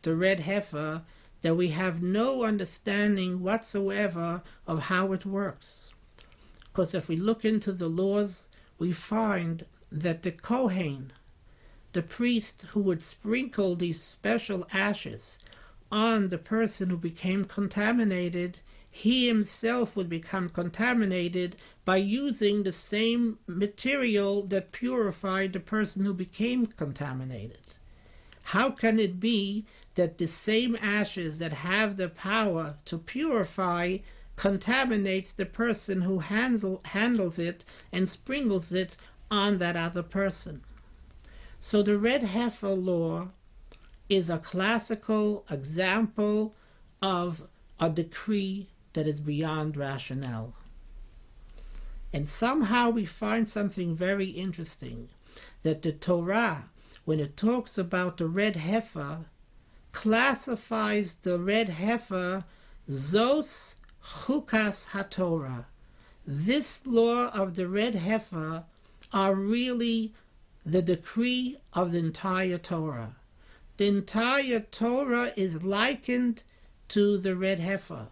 the red heifer that we have no understanding whatsoever of how it works. Because if we look into the laws, we find that the Kohen, the priest who would sprinkle these special ashes on the person who became contaminated, he himself would become contaminated by using the same material that purified the person who became contaminated. How can it be that the same ashes that have the power to purify contaminates the person who handles it and sprinkles it on that other person? So the red heifer law is a classical example of a decree that is beyond rationale. And somehow we find something very interesting, that the Torah, when it talks about the red heifer, classifies the red heifer zos chukas haTorah. This law of the red heifer are really the decree of the entire Torah. The entire Torah is likened to the red heifer.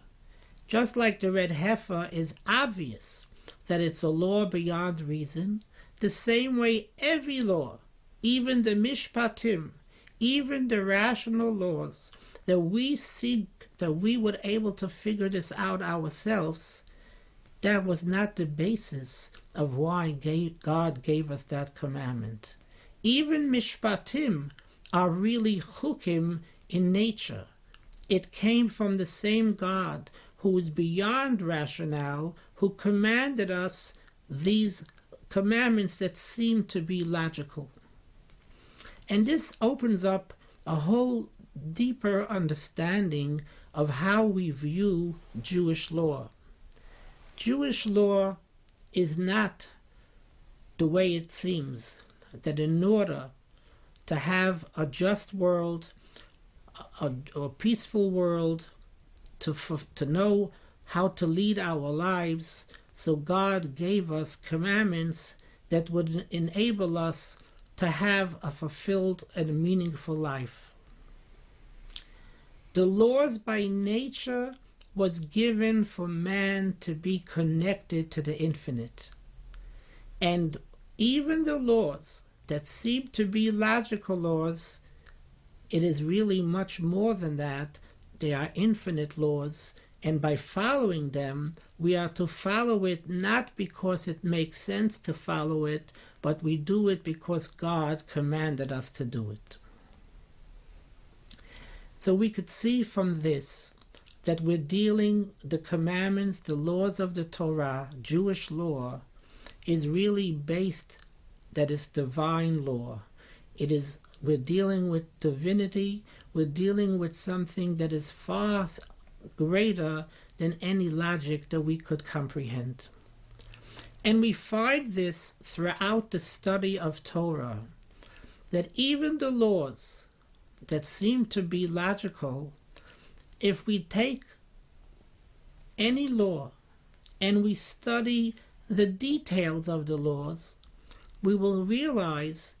Just like the red heifer is obvious that it's a law beyond reason, the same way every law, even the mishpatim, even the rational laws that we seek, that we would able to figure this out ourselves, that was not the basis of why God gave us that commandment. Even mishpatim are really chukim in nature. It came from the same God who is beyond rationale, who commanded us these commandments that seem to be logical. And this opens up a whole deeper understanding of how we view Jewish law. Jewish law is not the way it seems, that in order to have a just world, a peaceful world, to know how to lead our lives, so God gave us commandments that would enable us to have a fulfilled and meaningful life. The laws by nature was given for man to be connected to the infinite. And even the laws that seem to be logical laws, it is really much more than that. They are infinite laws, and by following them, we are to follow it not because it makes sense to follow it, but we do it because God commanded us to do it. So we could see from this that we're dealing the commandments, the laws of the Torah, Jewish law, is really based, that is divine law. We're dealing with divinity, we're dealing with something that is far greater than any logic that we could comprehend. And we find this throughout the study of Torah, that even the laws that seem to be logical, if we take any law and we study the details of the laws, we will realize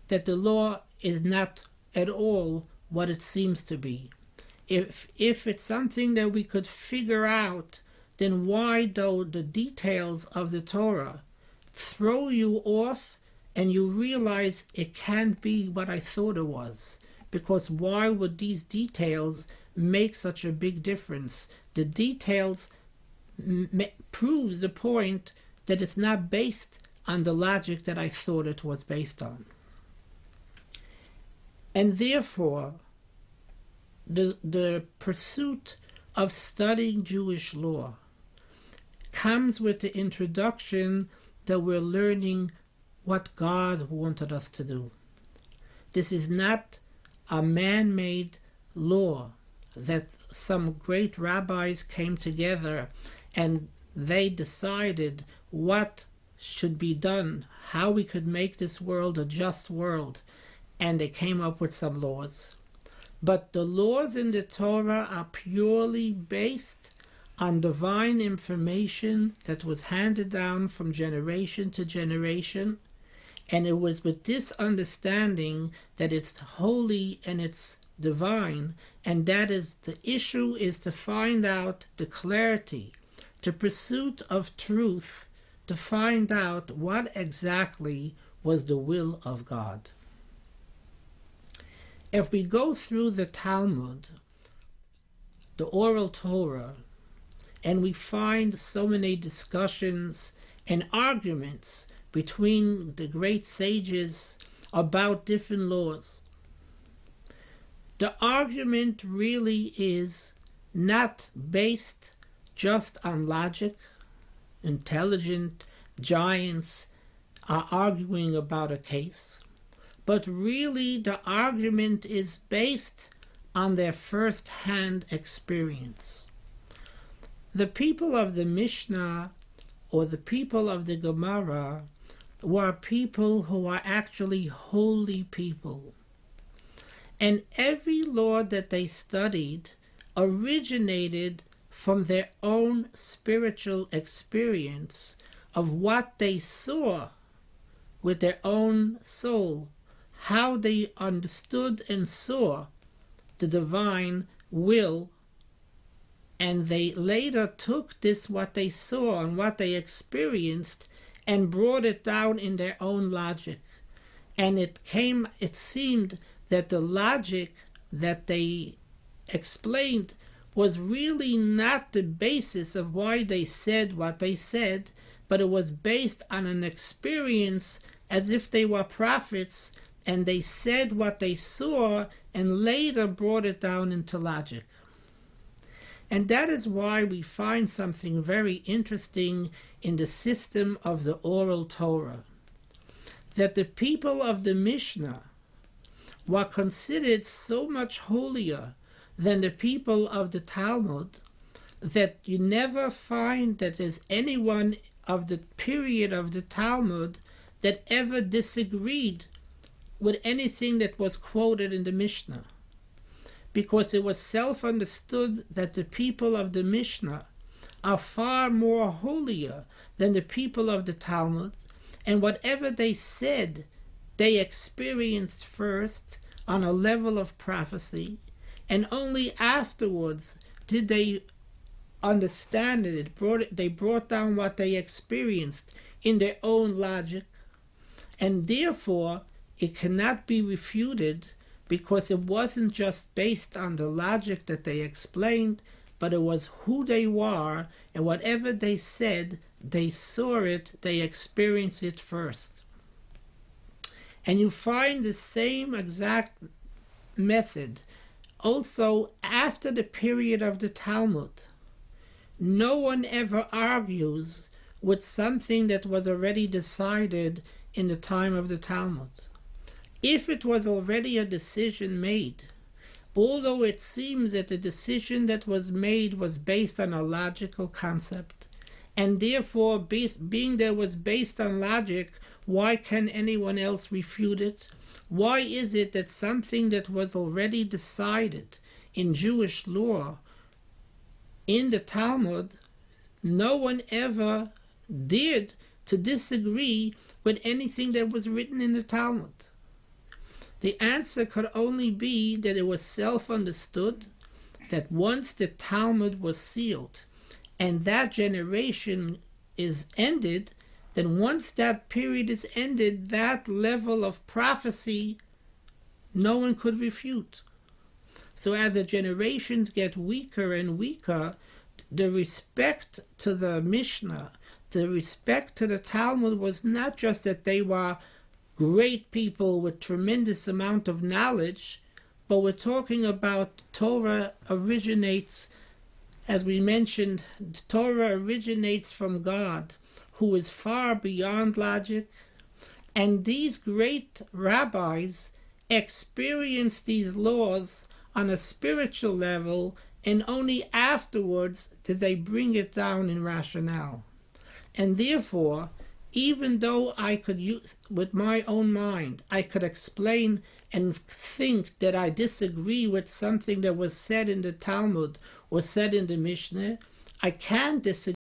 that the law is not at all what it seems to be. If it's something that we could figure out, then why do the details of the Torah throw you off and you realize it can't be what I thought it was? Because why would these details make such a big difference? The details proves the point that it's not based on the logic that I thought it was based on. And therefore, the pursuit of studying Jewish law comes with the introduction that we're learning what God wanted us to do. This is not a man-made law that some great rabbis came together and they decided what should be done, how we could make this world a just world, and they came up with some laws. But the laws in the Torah are purely based on divine information that was handed down from generation to generation, and it was with this understanding that it's holy and it's divine, and that is the issue is to find out the clarity, the pursuit of truth, to find out what exactly was the will of God. If we go through the Talmud, the oral Torah, and we find so many discussions and arguments between the great sages about different laws, the argument really is not based just on logic. Intelligent giants are arguing about a case, but really the argument is based on their first-hand experience. The people of the Mishnah or the people of the Gemara were people who are actually holy people. And every law that they studied originated from their own spiritual experience of what they saw with their own soul, how they understood and saw the divine will, and they later took this, what they saw and what they experienced, and brought it down in their own logic. And it seemed that the logic that they explained was really not the basis of why they said what they said, but it was based on an experience as if they were prophets, and they said what they saw and later brought it down into logic. And that is why we find something very interesting in the system of the oral Torah, that the people of the Mishnah were considered so much holier than the people of the Talmud that you never find that there's anyone of the period of the Talmud that ever disagreed with anything that was quoted in the Mishnah, because it was self-understood that the people of the Mishnah are far more holier than the people of the Talmud, and whatever they said, they experienced first on a level of prophecy, and only afterwards did they understand it. They brought down what they experienced in their own logic, and therefore it cannot be refuted, because it wasn't just based on the logic that they explained, but it was who they were, and whatever they said, they saw it, they experienced it first. And you find the same exact method also after the period of the Talmud. No one ever argues with something that was already decided in the time of the Talmud. If it was already a decision made, although it seems that the decision that was made was based on a logical concept, and therefore being there was based on logic, why can anyone else refute it? Why is it that something that was already decided in Jewish law, in the Talmud, no one ever dared to disagree with anything that was written in the Talmud? The answer could only be that it was self-understood that once the Talmud was sealed and that generation is ended, then once that period is ended, that level of prophecy no one could refute. So as the generations get weaker and weaker, the respect to the Mishnah, the respect to the Talmud was not just that they were great people with tremendous amount of knowledge, but we're talking about Torah originates, as we mentioned, Torah originates from God, who is far beyond logic, and these great rabbis experienced these laws on a spiritual level, and only afterwards did they bring it down in rationale. And therefore, even though I could use, with my own mind, I could explain and think that I disagree with something that was said in the Talmud or said in the Mishnah, I can disagree